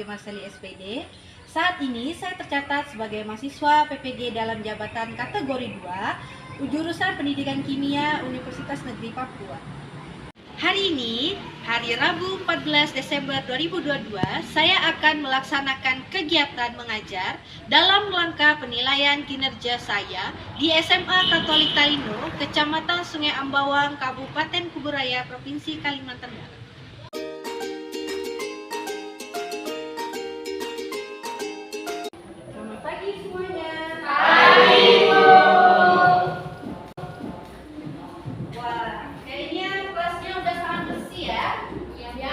Siti Marsali SPD. Saat ini saya tercatat sebagai mahasiswa PPG dalam jabatan kategori 2, jurusan Pendidikan Kimia Universitas Negeri Papua. Hari ini, hari Rabu 14 Desember 2022, saya akan melaksanakan kegiatan mengajar dalam rangka penilaian kinerja saya di SMA Katolik Talino, Kecamatan Sungai Ambawang, Kabupaten Kuburaya, Provinsi Kalimantan Barat. Selamat pagi semuanya. Pagi. Wah, kayaknya kelasnya udah sangat bersih ya. Iya.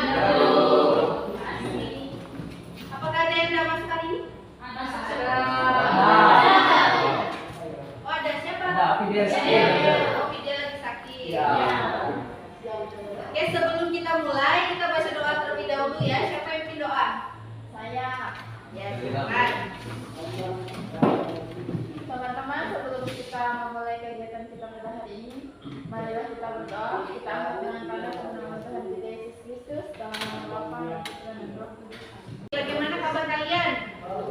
Apakah ada yang tidak masuk hari ini? Ada. Oh, ada siapa? Fidel sakit. Oh, Fidel lagi sakit. Iya. Oke, sebelum kita mulai, kita baca doa terlebih dahulu ya. Siapa yang pimpin doa? Saya. Ya, silakan. Teman-teman, sebelum kita memulai kegiatan kita pada hari ini, marilah kita berdoa. Kita angkat dengan pada nama Tuhan kita Yesus Kristus, dalam nama Bapa dan Putra dan Roh Kudus. Bagaimana kabar kalian?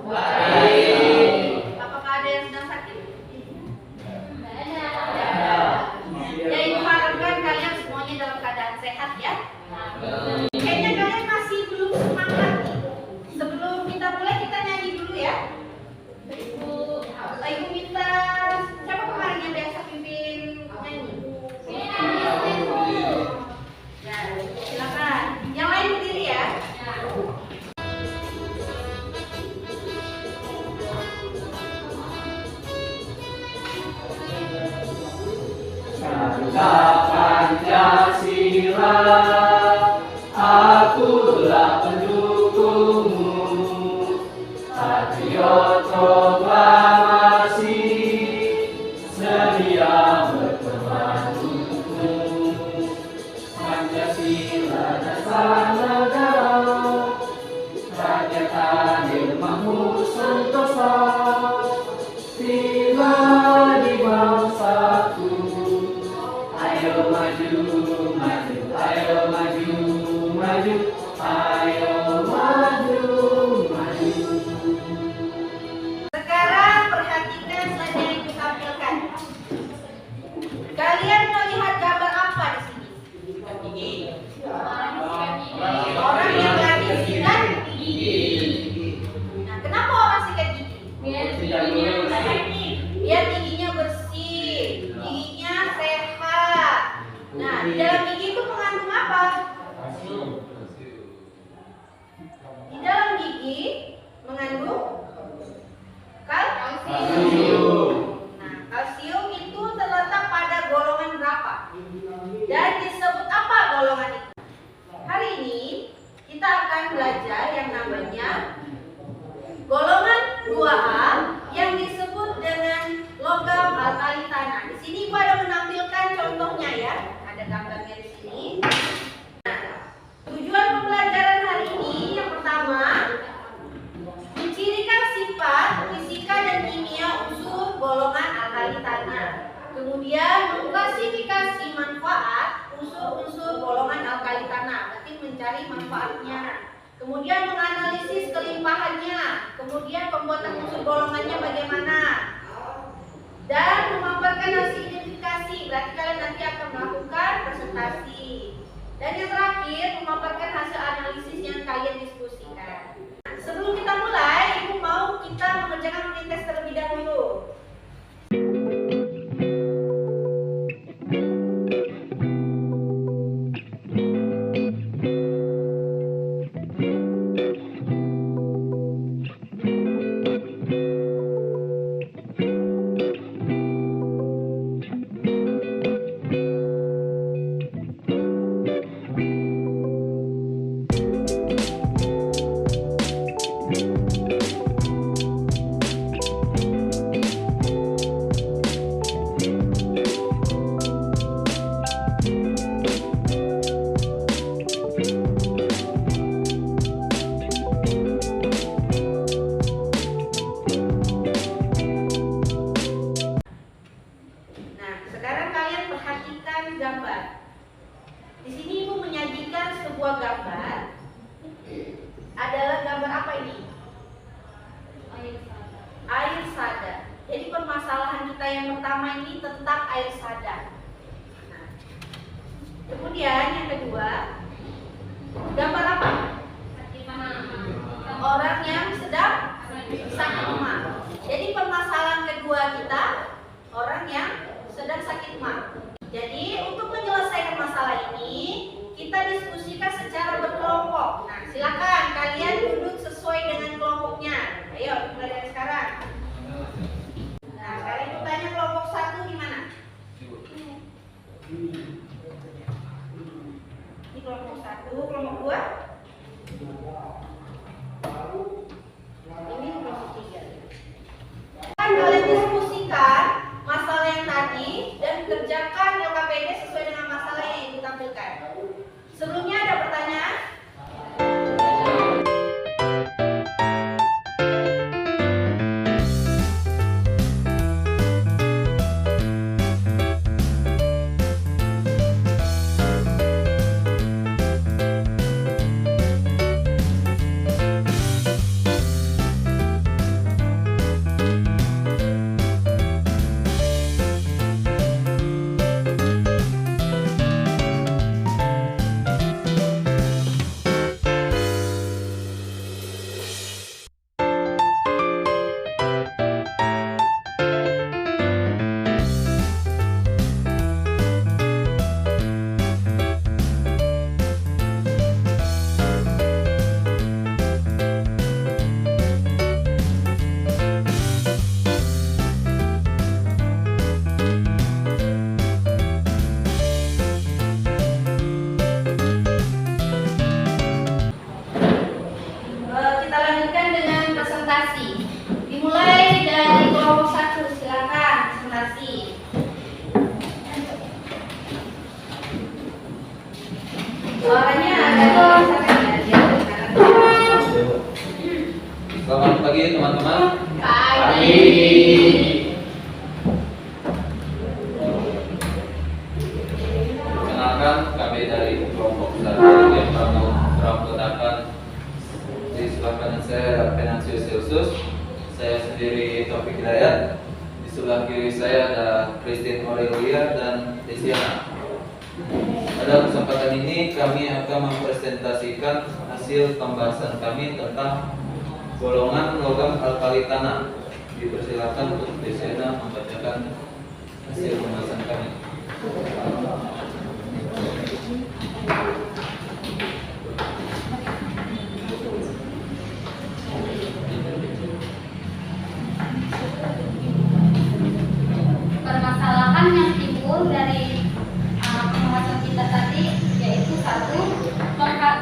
Baik. Apakah ada yang sedang sakit? Ada. Ya, Ibu harapkan kalian semuanya dalam keadaan sehat ya. Kayaknya kalian masih belum semangat nih. Sebelum kita mulai, kita nyanyi dulu ya. Ibu minta siapa kemarin yang biasa pimpin nyanyi? Ya, silakan. Yang lain berdiri ya. Bangsa Pancasila, akulah pendukungmu. Patriot proklamasi, sedia berkorban untukmu. Pancasila dasar negara, Raja Adil Mahmud Santosa, tiba di bangsaku. Ayo maju, maju, ayo maju, maju, ayo maju, maju. Sekarang perhatikan slide yang Ibu tampilkan. Kalian melihat gambar apa di sini? Orang yang lagi sikat gigi. Nah, kenapa orang sikat gigi? Biar giginya bersih, giginya sehat. Nah, di dalam gigi itu mengandung apa? Di dalam gigi mengandung kalsium. Nah, kalsium itu terletak pada golongan berapa? Dan disebut apa golongan itu? Hari ini kita akan belajar yang namanya golongan 2A yang disebut dengan logam alkali tanah. Di sini Ibu ada menampilkan contohnya ya. Ada gambarnya di sini. Nah, tujuan pembelajaran hari ini yang pertama, mencirikan sifat fisika dan kimia unsur golongan alkali tanah. Kemudian mengklasifikasi manfaat unsur-unsur golongan alkali tanah, berarti mencari manfaatnya. Kemudian menganalisis kelimpahannya, kemudian pembuatan unsur golongannya bagaimana, dan memaparkan hasil identifikasi, berarti kalian nanti akan melakukan presentasi. Dan yang terakhir, memaparkan hasil analisis yang kalian diskusikan. Sebelum kita mulai, Ibu mau kita mengerjakan unit tes terlebih dahulu. citra yang pertama ini tentang air sadar. Nah, kemudian yang kedua, gambar apa? Orang yang sedang sakit mah. Jadi permasalahan kedua kita, orang yang sedang sakit mah. Jadi untuk menyelesaikan masalah ini, kita diskusikan secara berkelompok. Nah, silakan kalian duduk sesuai dengan kelompoknya. Ayo, mulai dari sekarang. Nah, sekarang itu tanya kelompok 1 di mana? Ini kelompok 1, kelompok 2. Ini kelompok 3. Kalian diskusikan masalah yang tadi dan kerjakan LKPD sesuai dengan masalah yang ibu tampilkan. Sebelumnya ada pertanyaan? Kita lanjutkan dengan presentasi. Dimulai dari kelompok 1, silakan presentasi. Suaranya agak kesakan ya. Selamat pagi teman-teman. Pagi. Perkenalkan, kami dari kelompok 1 yang beranggotakan di sebelah kanan saya Venansius Celsus, saya sendiri Taufik Hidayat, di sebelah kiri saya ada Christine Aurelia dan Desiana. Pada kesempatan ini kami akan mempresentasikan hasil pembahasan kami tentang golongan logam alkali tanah. Dipersilakan untuk Desiana membacakan hasil pembahasan kami. Permasalahan yang timbul dari pembahasan kita tadi yaitu 1,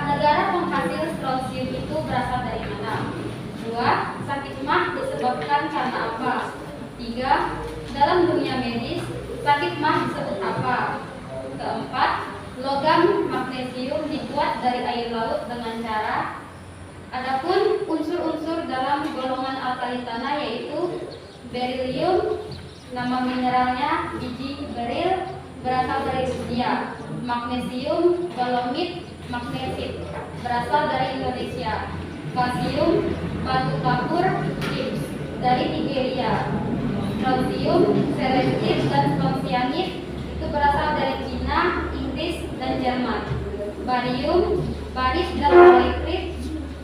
negara penghasil strontium itu berasal dari mana? 2, sakit mah disebabkan karena apa? 3, dalam dunia medis sakit mah disebut apa? 4, logam magnesium dibuat dari air laut dengan cara. Adapun unsur-unsur dalam golongan alkali tanah yaitu berilium, nama mineralnya biji beril, berasal dari Rusia. Magnesium, dolomit, magnesit, berasal dari Indonesia. Kalsium, batu kapur, gips, dari Nigeria. Strontium, selestit, dan strontianit itu berasal dari Cina, Inggris, dan Jerman. Barium, baris, dan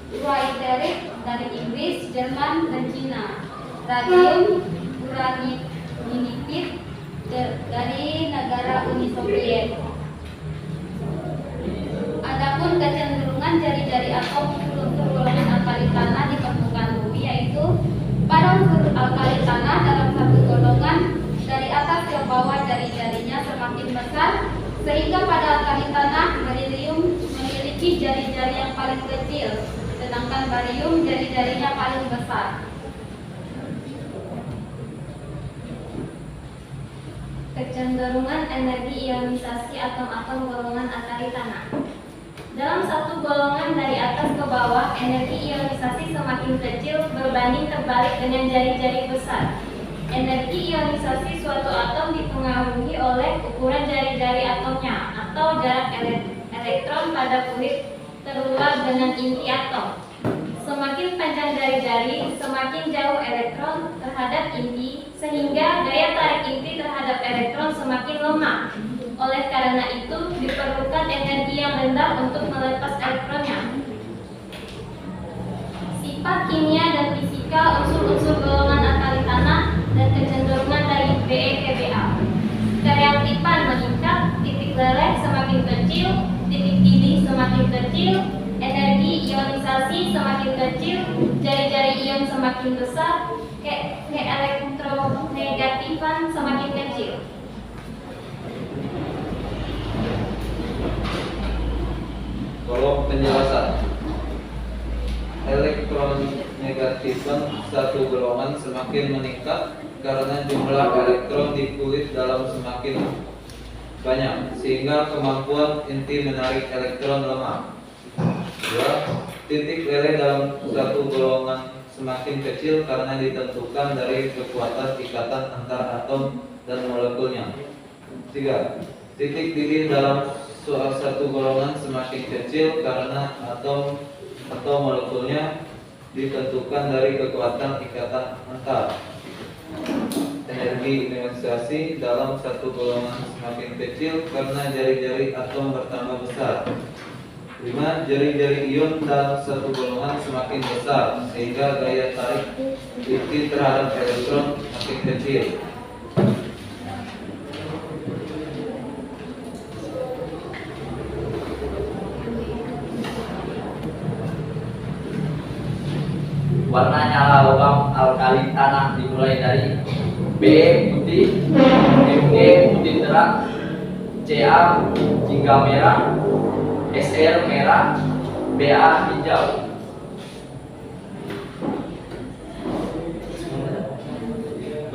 ureiterit dari Inggris, Jerman, dan Cina. Radium, uranilipid dari negara Uni Soviet. Adapun kecenderungan jari-jari atom unsur golongan alkali tanah di permukaan bumi yaitu pada unsur alkali tanah dalam satu golongan dari atas ke bawah jari-jarinya semakin besar sehingga pada alkali tanah berilium memiliki jari-jari yang paling kecil sedangkan barium jari-jarinya paling besar. Kecenderungan energi ionisasi atom-atom golongan alkali tanah. Dalam satu golongan dari atas ke bawah, energi ionisasi semakin kecil berbanding terbalik dengan jari-jari besar. Energi ionisasi suatu atom dipengaruhi oleh ukuran jari-jari atomnya atau jarak elektron pada kulit terular dengan inti atom. Semakin panjang jari-jari, semakin jauh elektron terhadap inti, sehingga daya tarik inti terhadap elektron semakin lemah. Oleh karena itu, diperlukan energi yang rendah untuk melepas elektronnya. Sifat kimia dan fisika unsur-unsur golongan alkali tanah dan kecenderungan dari Be ke Ba. Kereaktifan meningkat, titik leleh semakin kecil, titik didih semakin kecil, energi ionisasi semakin kecil, jari-jari ion semakin besar, elektronegatifan semakin kecil. Kolom penjelasan. Elektronegatifan satu golongan semakin meningkat karena jumlah elektron di kulit dalam semakin banyak, sehingga kemampuan inti menarik elektron lemah. 2. Titik leleh dalam satu golongan semakin kecil karena ditentukan dari kekuatan ikatan antar atom dan molekulnya. 3. Titik didih dalam satu golongan semakin kecil karena atom atau molekulnya ditentukan dari kekuatan ikatan antar. Energi ionisasi dalam satu golongan semakin kecil karena jari-jari atom bertambah besar. 5. Jari-jari ion dalam satu golongan semakin besar sehingga daya tarik inti terhadap elektron makin kecil. Warna nyala logam alkali tanah dimulai dari Be putih, Mg putih terang, Ca jingga merah, Sr merah, Ba hijau.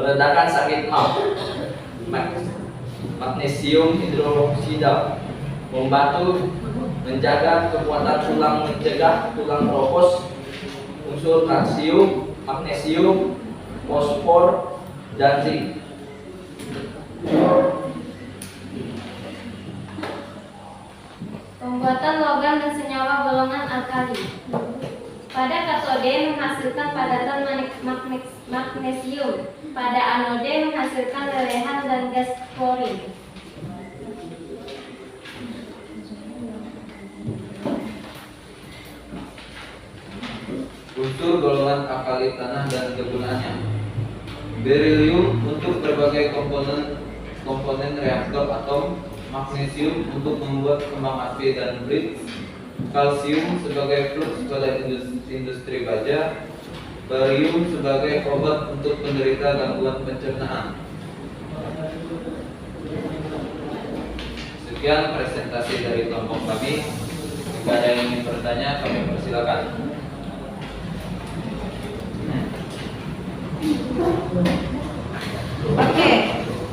Meredakan sakit maut. Magnesium hidroksida membantu menjaga kekuatan tulang, mencegah tulang ropos. Unsur kalsium, magnesium, fosfor, dan zinc. Pembuatan logam dan senyawa golongan alkali. Pada katode menghasilkan padatan magnesium, pada anode menghasilkan lelehan dan gas klorin. Unsur golongan alkali tanah dan kegunaannya. Berilium untuk berbagai komponen reaktor atom, magnesium untuk membuat kembang api dan blitz, kalsium sebagai flux pada industri baja, barium sebagai obat untuk penderita gangguan pencernaan. Sekian presentasi dari kelompok kami. Jika ada yang ingin bertanya, kami persilakan. Oke,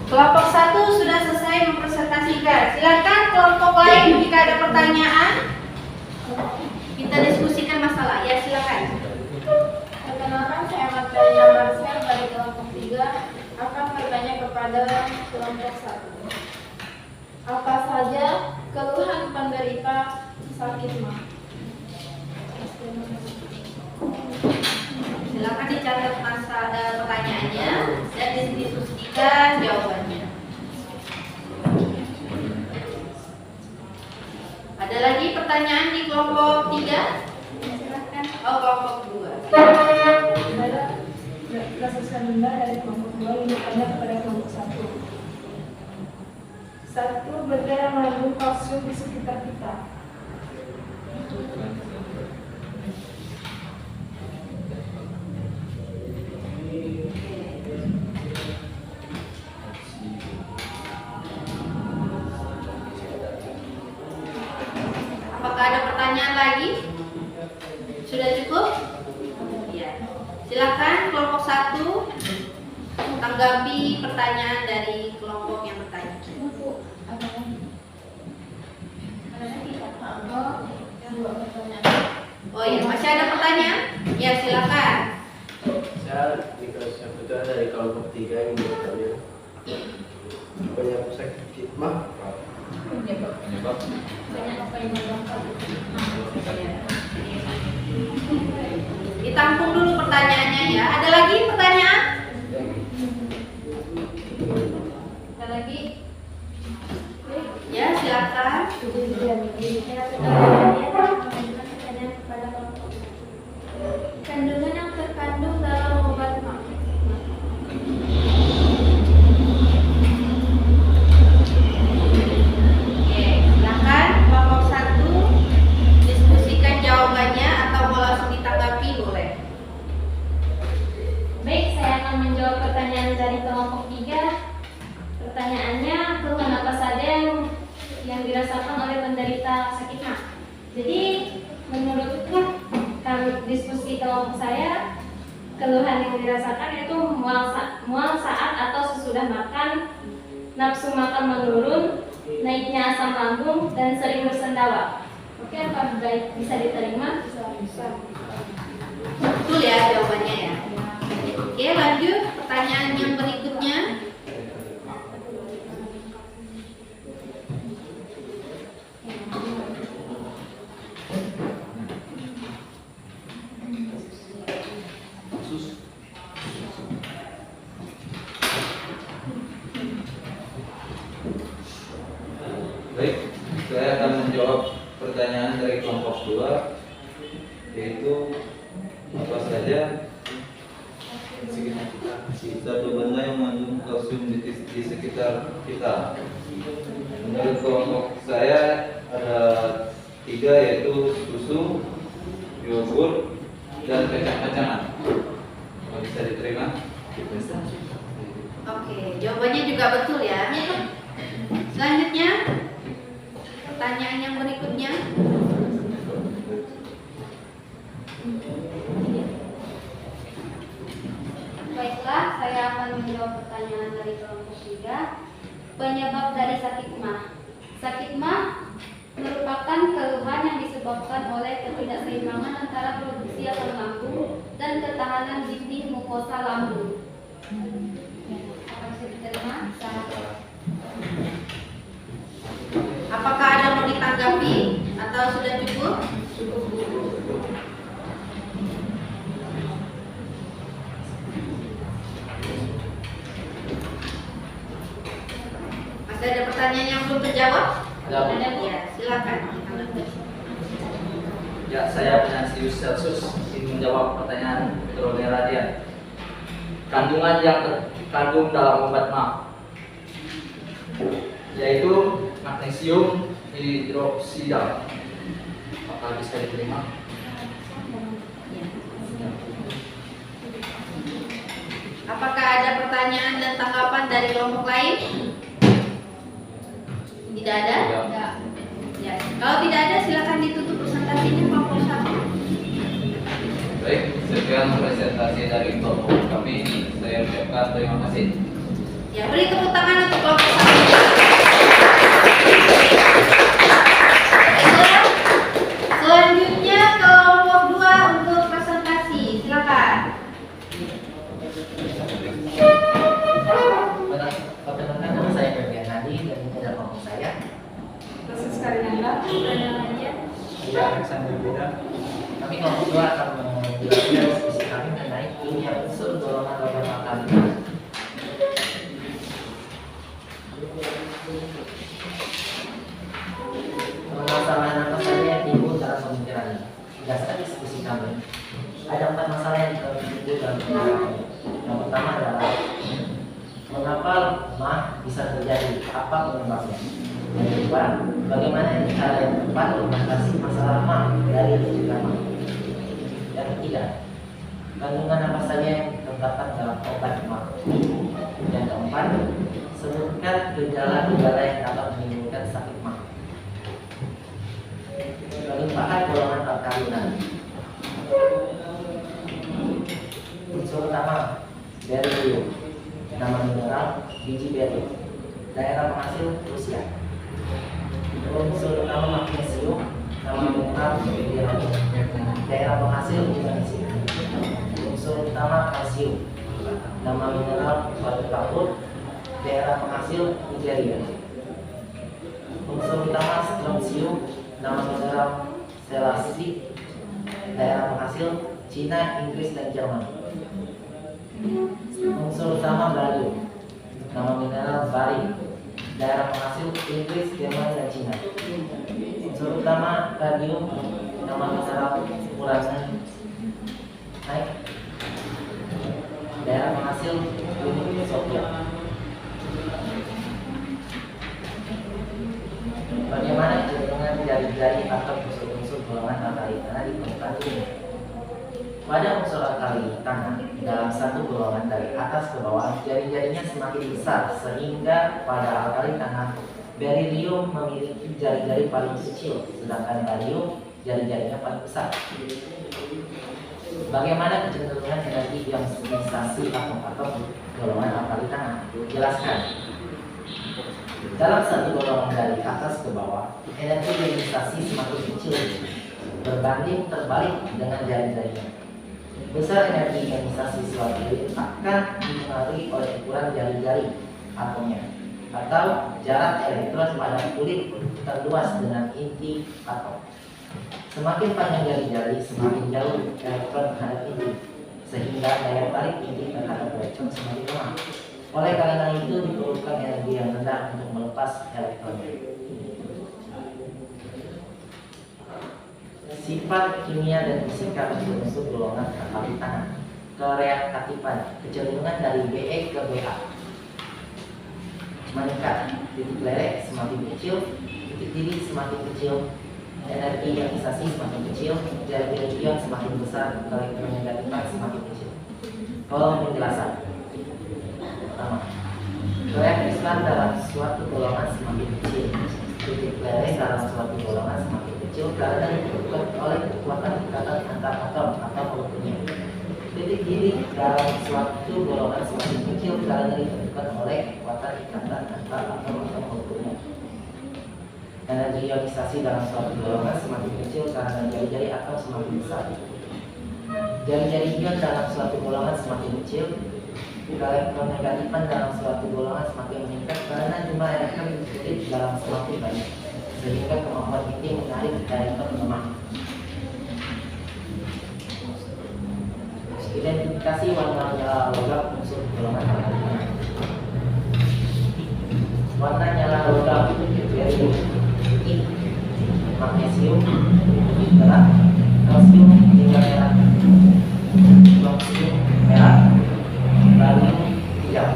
kelompok 1 sudah selesai mempresentasikan. Silakan kelompok lain jika ada pertanyaan, kita diskusikan masalah. Ya, silakan. Perkenalkan, saya Marcelina Marcel dari kelompok 3 akan bertanya kepada kelompok 1. Apa saja keluhan penderita sakit mah? Silakan dicatat pertanyaannya dan didiskusikan jawabannya. Ada lagi pertanyaan di kelompok 3? Silakan. Oh, kelompok 2. Saya Francesca Dinda dari kelompok 2 yang bertanya kepada kelompok 1. 1. Benda yang mengandung kalsium di sekitar kita. Apakah ada pertanyaan lagi? Sudah cukup? Ya. Silakan kelompok 1 tanggapi pertanyaan dari kelompok yang bertanya. Oh iya, masih ada pertanyaan? Ya, silakan. Saya Niklas Syafruddin dari kelompok 3 yang bertanya penyebab sakit mah apa? Penyebab Banyak apa yang menyebabkan? Ditampung dulu pertanyaannya ya. Ada lagi pertanyaan? lagi? Ya, silakan. Kandungan yang terkandung dalam obat mah. Oke, silakan kelompok 1 diskusikan jawabannya atau mau langsung ditanggapi boleh. Baik, saya akan menjawab pertanyaan dari kelompok 3. Pertanyaannya, keluhan apa saja yang dirasakan oleh penderita sakit mah? Jadi, menurutku diskusi kelompok saya, keluhan yang dirasakan itu mual saat atau sesudah makan, nafsu makan menurun, naiknya asam lambung, dan sering bersendawa. Oke, apa baik bisa diterima? Bisa. Betul ya jawabannya ya. Oke, lanjut pertanyaan yang berikutnya. Baik, saya akan menjawab pertanyaan dari kelompok 2, yaitu apa saja satu benda yang mengandung kalsium di sekitar kita. Menurut kelompok saya ada 3, yaitu susu, yogurt, dan kacang-kacangan. Apa bisa diterima? Oke, jawabannya juga betul ya. Selanjutnya, pertanyaan yang berikutnya. Baiklah, saya akan menjawab pertanyaan dari kelompok 3. Penyebab dari sakit mah. Sakit mah merupakan keluhan yang disebabkan oleh ketidakseimbangan antara produksi asam lambung dan ketahanan dinding mukosa lambung. Apa bisa diterima? Apakah ada mau ditanggapi atau sudah cukup? Masih ada pertanyaan yang belum terjawab? Ada. Ya, silakan. Ya, saya Venansius Celsus ingin menjawab pertanyaan Petrone Radian. Kandungan yang terkandung dalam obat mah, yaitu magnesium hidroksida. Apakah bisa diterima? Apakah ada pertanyaan dan tanggapan dari kelompok lain? Tidak ada? Ya. Ya. Kalau tidak ada, silakan ditutup presentasinya kelompok 1. Baik, sekian presentasi dari kelompok kami. Saya ucapkan terima kasih. Ya, beri tepuk tangan untuk kelompok 1. Selanjutnya kelompok 2 untuk presentasi. Silakan. Perkenalkan, nama saya Ferdian Hadi dan ini adalah kelompok saya. Proses Karinanda, pertanyaan aja. Saya Alexander Beda. Kami kelompok 2 akan menjelaskan diskusi kami mengenai ilmiah unsur golongan logam alkali. Permasalahan apa saja yang timbul dalam pemikiran ini? Berdasarkan diskusi kami, ada 4 masalah yang timbul dalam pemikiran ini. Yang pertama adalah mengapa mah bisa terjadi? Apa penyebabnya? Yang kedua, bagaimana cara yang tepat mengatasi masalah mah dari rujukan mah? Yang ketiga, kandungan apa saja yang terdapat dalam obat mah? Yang keempat, sebutkan gejala-gejala yang dapat menimbulkan sakit mah. Pelimpahan golongan alkalinan. Unsur utama berium, nama mineral biji berium, daerah penghasil Rusia. Unsur utama magnesium, nama mineral berium, daerah penghasil Indonesia. Unsur utama kalsium, nama mineral batu kapur, daerah penghasil Nigeria. Unsur utama strontium, nama mineral selastik, daerah penghasil Cina, Inggris, dan Jerman. Unsur utama barium, Nama mineral bari. Daerah penghasil Inggris, Jerman, dan Cina. Unsur utama radium. Nama mineral urannya naik. Daerah penghasil Uni Soviet. Bagaimana kecenderungan jari-jari atau unsur-unsur golongan alkali tanah di permukaan bumi? Pada unsur alkali tanah dalam satu golongan dari atas ke bawah, jari-jarinya semakin besar sehingga pada alkali tanah berilium memiliki jari-jari paling kecil, sedangkan barium jari-jarinya paling besar. Bagaimana kecenderungan energi ionisasi atom-atom golongan alkali tanah? Jelaskan. Dalam satu golongan dari atas ke bawah, energi ionisasi semakin kecil berbanding terbalik dengan jari-jarinya. Besar energi ionisasi suatu akan dipengaruhi oleh ukuran jari-jari atomnya atau jarak elektron pada kulit terluas dengan inti atom. Semakin panjang jari-jari, semakin jauh elektron terhadap inti, sehingga daya tarik inti terhadap elektron semakin lemah. Oleh karena itu diperlukan energi yang rendah untuk melepas elektron. Sifat kimia dan fisika unsur golongan alkali tanah. Kereaktifan, kecenderungan dari Be ke Ba meningkat. Titik lerek semakin kecil, titik didih semakin kecil, energi ionisasi semakin kecil, jari ion semakin besar, elektronegatifan semakin kecil. Kalau penjelasan pertama, kereaktifan dalam suatu golongan semakin kecil, titik lerek dalam suatu golongan semakin kecil karena diperlukan oleh kekuatan ikatan antar atom atau molekulnya. Titik didih dalam suatu golongan semakin kecil karena diperlukan oleh kekuatan ikatan antar atom atau molekulnya. Energi ionisasi dalam suatu golongan semakin kecil karena jari-jari atom semakin besar. Jari-jari ion dalam suatu golongan semakin kecil. Elektronegatifan dalam suatu golongan semakin meningkat karena jumlah elektron di kulit dalam semakin banyak, sehingga kemampuan inti menarik elektron lemah. Identifikasi warna nyala logam unsur golongan alkali tanah. Warna nyala logam barium, putih, magnesium, merah, kalsium hingga merah, kalsium merah, barium hijau.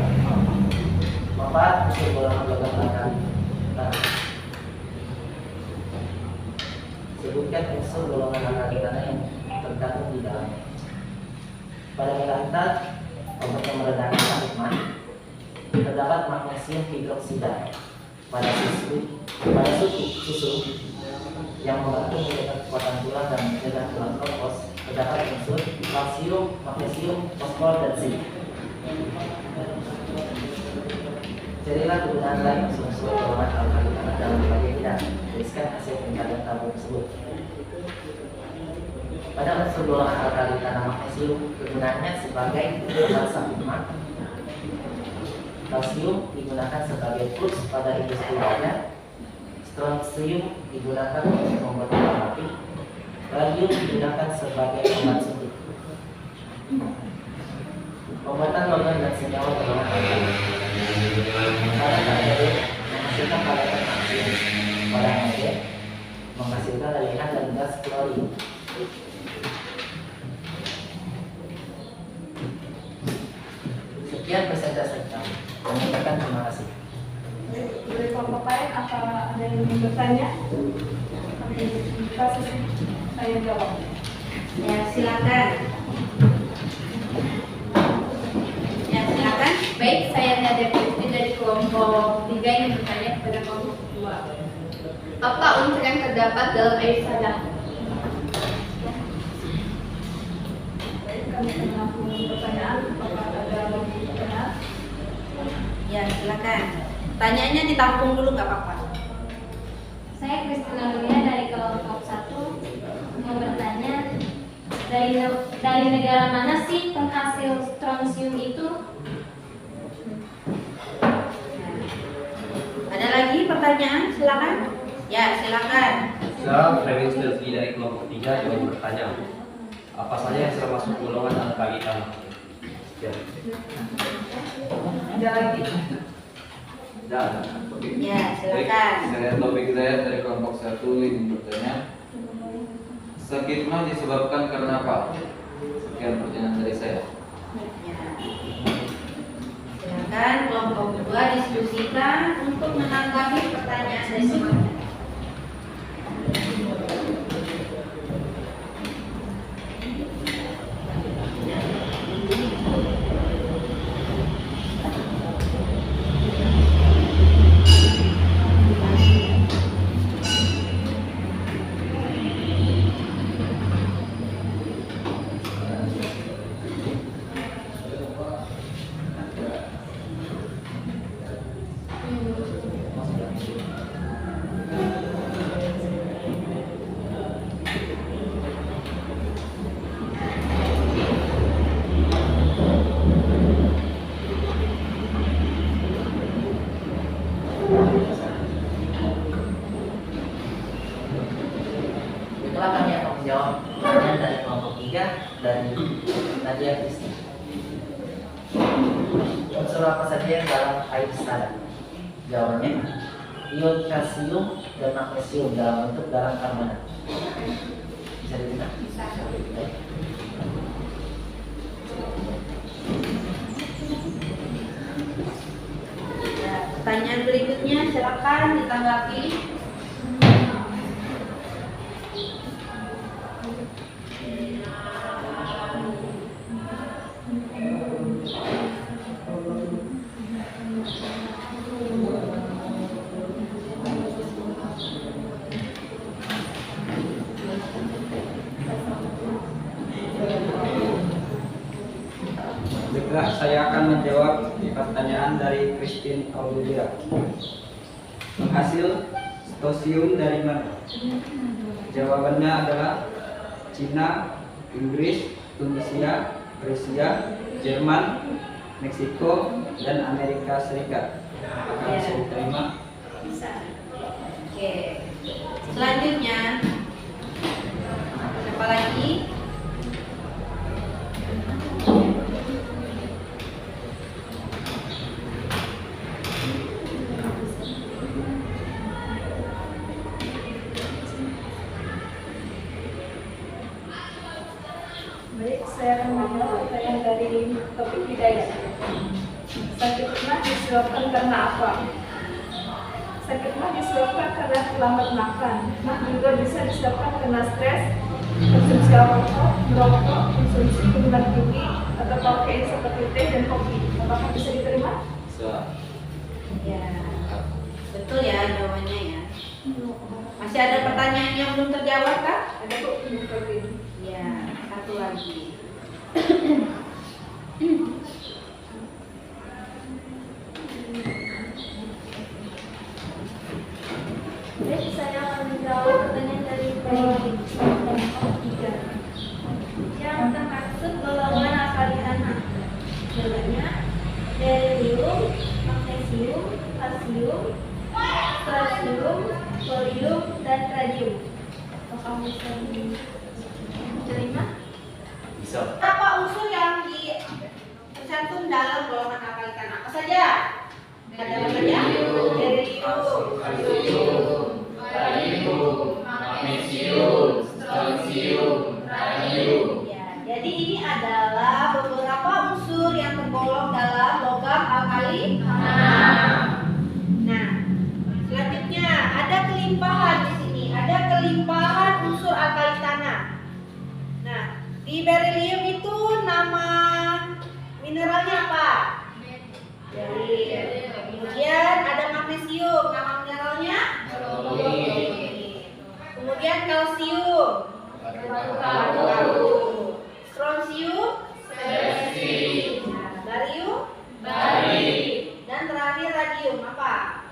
4. Unsur golongan logam alkali tanah. Sebutkan unsur golongan alkali tanah yang terkandung di dalamnya. Pada melantar, obat yang meredakan sakit mah, terdapat magnesium hidroksida. Pada susu yang membantu menjaga kekuatan tulang dan mencegah tulang keropos, terdapat unsur kalsium, magnesium, fosfor, dan zinc. Carilah kegunaan lain unsur golongan alkali tanah dalam berbagai bidang. Tuliskan hasil pencarian tabel tersebut. Pada unsur golongan alkali tanah magnesium, kegunaannya sebagai obat sakit mah. Kalsium digunakan sebagai flux pada industri baja. Strontium digunakan untuk membuat bola api. Radium digunakan sebagai obat suntik. Pembuatan logam dan senyawa golongan alkali. Pada KDD menghasilkan paletan natrium. Pada NaD menghasilkan lelehan dan gas klorin. Sekian presentasi kami. Mengucapkan terima kasih. Dari kelompok lain, apa ada yang ingin bertanya? Kita sesi saya jawab. Ya, silakan. Ya, silakan. Baik, saya Nadia Putri dari kelompok 3 yang bertanya kepada kelompok 2. Apa unsur yang terdapat dalam air sadar? Baik, kami menampung pertanyaan. Apakah ada lagi pertanyaan? Ya, silakan. Tanyanya ditampung dulu nggak apa-apa. Saya Kristina Nuria dari kelompok 1 mau bertanya, dari negara mana sih penghasil strontium itu? Ada lagi pertanyaan? Silakan. Ya, silakan. Saya Fleming Stelki dari kelompok 3 yang bertanya, apa saja yang termasuk golongan alkali tanah? Ya. Ada Ada lagi? Jangan. Ya, silakan. Topik saya dari kelompok 1 ingin bertanya. Sakit mah disebabkan karena apa? Sekian pertanyaan dari saya. Ya. Silakan kelompok 2 diskusikan untuk menanggapi pertanyaan dari semuanya. Itulah kami akan menjawab pertanyaan dari kelompok 3 dari Nadia Kristi. Unsur apa saja yang dalam air standar? Jawabannya, ion kalsium dan magnesium dalam bentuk garam karbonat. Bisa dilihat? Bisa. Ya, pertanyaan berikutnya silakan ditanggapi. Baiklah, saya akan menjawab pertanyaan dari Christine Aulia. Penghasil strontium dari mana? Jawabannya adalah Cina, Inggris, Tunisia, Rusia, Jerman, Meksiko, dan Amerika Serikat. Apakah bisa diterima? Bisa. Oke. Selanjutnya, apa lagi? Baik, saya akan menjawab pertanyaan dari topik hidayah. Sakit mah disebabkan karena apa? Sakit mah disebabkan karena terlambat makan. Mah juga bisa disebabkan karena stres, konsumsi alkohol, merokok, konsumsi kebutuhan tinggi, atau kafein seperti teh dan kopi. Apakah bisa diterima? Bisa. Ya, betul ya jawabannya ya. Masih ada pertanyaan yang belum terjawab kah? Ada kok ini. Ya, satu lagi. Baik, saya akan menjawab pertanyaan dari kelompok 3. Yang termaksud golongan alkali tanah. Jawabannya berilium, magnesium, kalsium, strontium, borium, dan radium. Apakah bisa diterima? Bisa. Apa unsur yang tercantum dalam golongan alkali tanah? Apa saja? Ada apa saja? Berilium, magnesium, strontium, radium. Ya, jadi ini adalah beberapa unsur yang tergolong dalam logam alkali tanah. Nah, selanjutnya ada kelimpahan di sini. Ada kelimpahan unsur alkali tanah. Nah, di berilium itu nama mineralnya apa? Beril. Kemudian ada magnesium, nama mineralnya kemudian kalsium, strontium, barium, dan terakhir radium apa?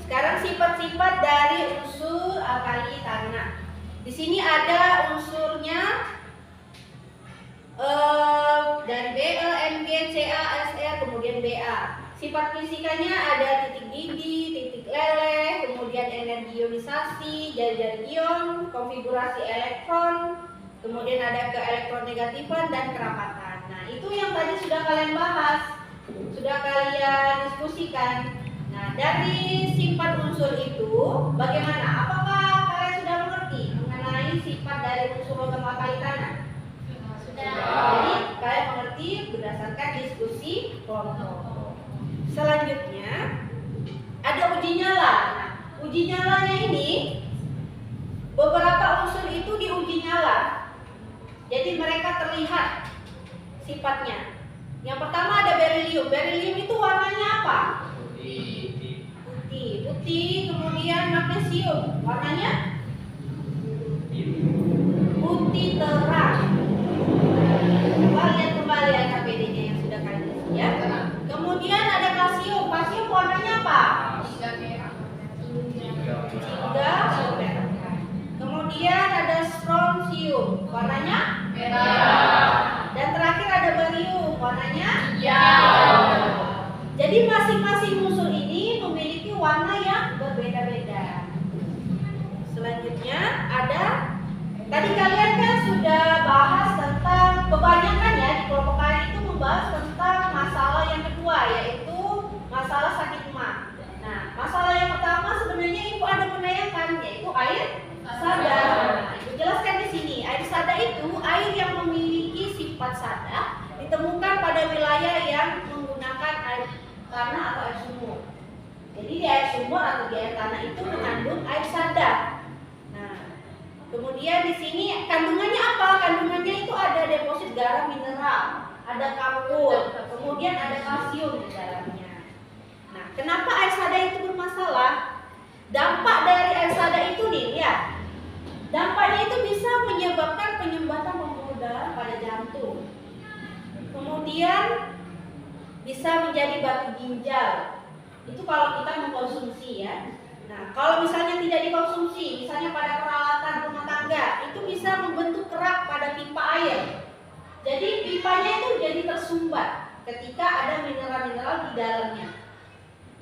Sekarang sifat-sifat dari unsur alkali tanah. Di sini ada unsurnya dari Be, Mg, Ca, Sr, kemudian Ba. Sifat fisikanya ada titik didih, titik leleh, kemudian energi ionisasi, jari-jari ion, konfigurasi elektron, Kemudian ada keelektronegatifan dan kerapatan. Nah, itu yang tadi sudah kalian bahas, sudah kalian diskusikan. Nah, dari sifat unsur itu bagaimana? Apakah kalian sudah mengerti mengenai sifat dari unsur logam alkali tanah? Sudah. Jadi kalian mengerti berdasarkan diskusi kelompok. Selanjutnya ada uji nyala. Nah, uji nyalanya ini beberapa unsur itu diuji nyala. Jadi mereka terlihat sifatnya. Yang pertama ada berilium. Berilium itu warnanya apa? Putih. Kemudian magnesium, warnanya putih terang. Coba lihat kembali AKPD-nya yang sudah kalian isi ya. Kemudian ada kalsium. Kalsium warnanya apa? Tiga merah. Kemudian ada strontium, warnanya merah. Dan terakhir ada barium, warnanya hijau. Jadi masing-masing unsur ini memiliki warna yang berbeda-beda. Selanjutnya ada, tadi kalian kan sudah bahas tentang, kebanyakan ya di kelompok kalian itu membahas tentang masalah yang kedua, yaitu masalah sakit mah. Nah, masalah yang pertama sebenarnya ibu ada menanyakan, yaitu air sada. Nah, ibu jelaskan di sini, air sada itu air yang memiliki sifat sada, ditemukan pada wilayah yang menggunakan air tanah atau air sumur. Jadi di air sumur atau di air tanah itu mengandung air sada. Nah, kemudian di sini kandungannya apa? Kandungannya itu ada deposit garam mineral, ada kapur, kemudian ada kalsium di dalamnya. Nah, kenapa air sada itu bermasalah? Dampak dari air sada itu nih, lihat. Dampaknya itu bisa menyebabkan penyumbatan pembuluh darah pada jantung. Kemudian bisa menjadi batu ginjal. Itu kalau kita mengkonsumsi ya. Nah, kalau misalnya tidak dikonsumsi, misalnya pada peralatan rumah tangga, itu bisa membentuk kerak pada pipa air. Jadi pipanya itu jadi tersumbat ketika ada mineral-mineral di dalamnya.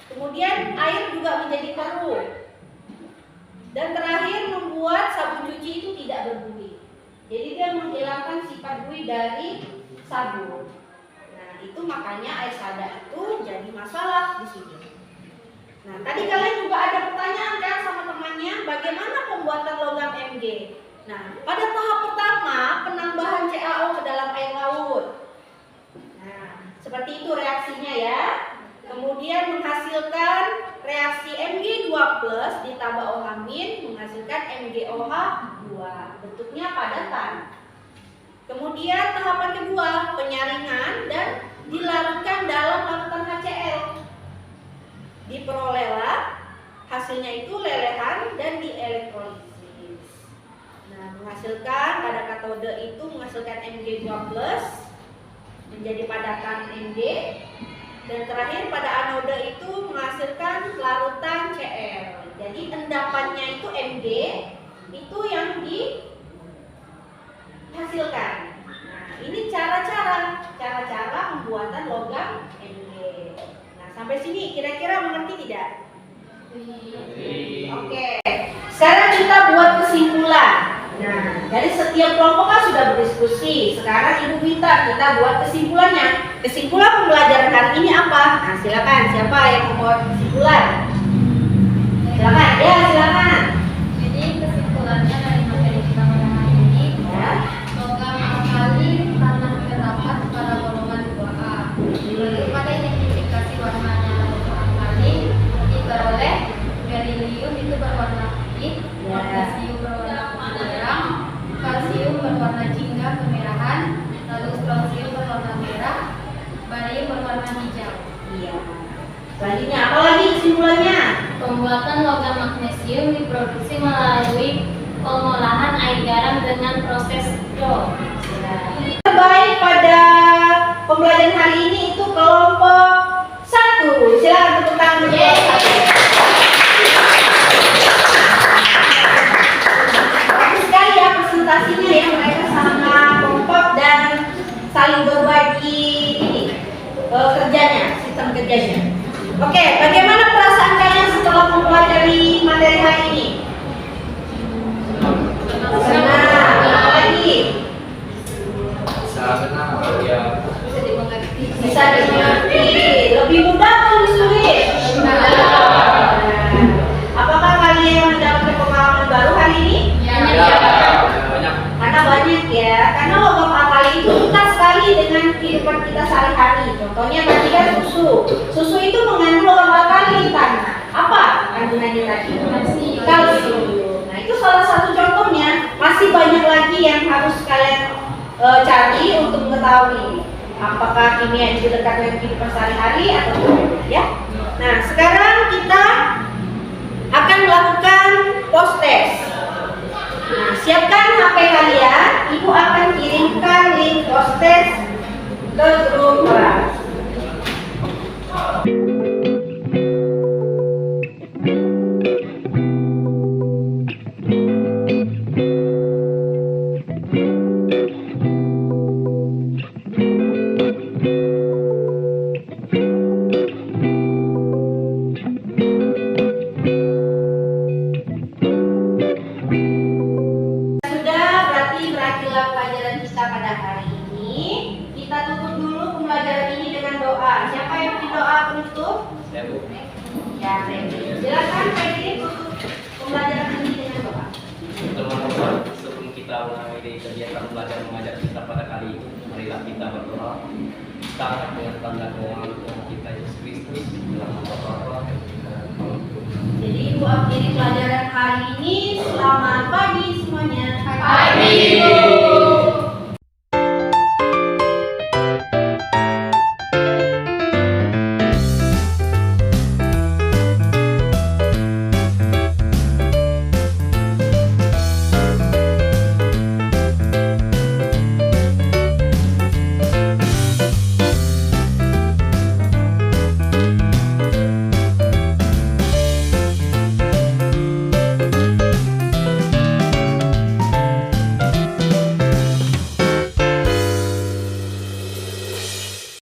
Kemudian air juga menjadi keruh. Dan terakhir membuat sabun cuci itu tidak berbuih. Jadi dia menghilangkan sifat buih dari sabun. Nah, itu makanya air sada itu jadi masalah di sini. Nah, tadi kalian juga ada pertanyaan kan sama temannya, bagaimana pembuatan logam Mg? Nah, pada tahap pertama penambahan CaO ke dalam air laut. Nah, seperti itu reaksinya ya. Kemudian menghasilkan reaksi Mg2+ ditambah OH- menghasilkan MgOH2. Bentuknya padatan. Kemudian tahapan kedua penyaringan dan dilarutkan dalam larutan HCl. Diperolehlah hasilnya itu lelehan dan dielektrolisis. Nah, menghasilkan pada katode itu menghasilkan Mg2+ menjadi padatan Mg. Dan terakhir pada anode itu menghasilkan larutan Cl. Jadi endapannya itu Mg itu yang dihasilkan. Nah, ini cara-cara pembuatan logam Mg. Nah, sampai sini kira-kira mengerti tidak? Oke. Sekarang kita buat kesimpulan. Nah, dari setiap kelompok kan sudah berdiskusi. Sekarang Ibu minta kita buat kesimpulannya. Kesimpulan pembelajaran hari ini apa? Nah, silakan. Siapa yang membuat kesimpulan? Silakan. Ya, silakan. Jadi kesimpulannya dari materi kita pada hari ini, Ya. logam alkali tanah terdapat pada golongan 2A. Pada identifikasi warnanya logam alkali diperoleh berilium itu berwarna putih, Ya. magnesium berwarna putih terang, kalsium berwarna jingga kemerahan, lalu strontium berwarna merah, barium berwarna hijau. Iya. Selanjutnya apa lagi kesimpulannya? Pembuatan logam magnesium diproduksi melalui pengolahan air garam dengan proses Dow. Terbaik pada pembelajaran hari ini itu kelompok 1. Silakan tepuk tangan untuk kelompok 1. Bagus sekali ya presentasinya ya, mereka sangat kompak dan saling berbagi ini kerjanya, sistem kerjanya. Oke, bagaimana perasaan kalian setelah mempelajari materi hari ini? Senang. Apa lagi? Susu itu mengandung berapa kali tanah? Apa kandungannya tadi? Kalsium. Nah, itu salah satu contohnya. Masih banyak lagi yang harus kalian cari untuk mengetahui apakah kimia itu dekat dengan kehidupan sehari-hari atau tidak, ya. Nah, sekarang kita akan melakukan post test. Nah, siapkan HP kalian. Ibu akan kirimkan link post test ke grup kelas. Silakan Freddy untuk pembelajaran ini dengan doa. Teman-teman, sebelum kita mengakhiri kegiatan belajar mengajar kita pada kali ini, marilah kita berdoa. Kita akan dengan tanda doa Tuhan kita Yesus Kristus dalam nama Bapa. Jadi ibu akhiri pelajaran hari ini. Selamat pagi.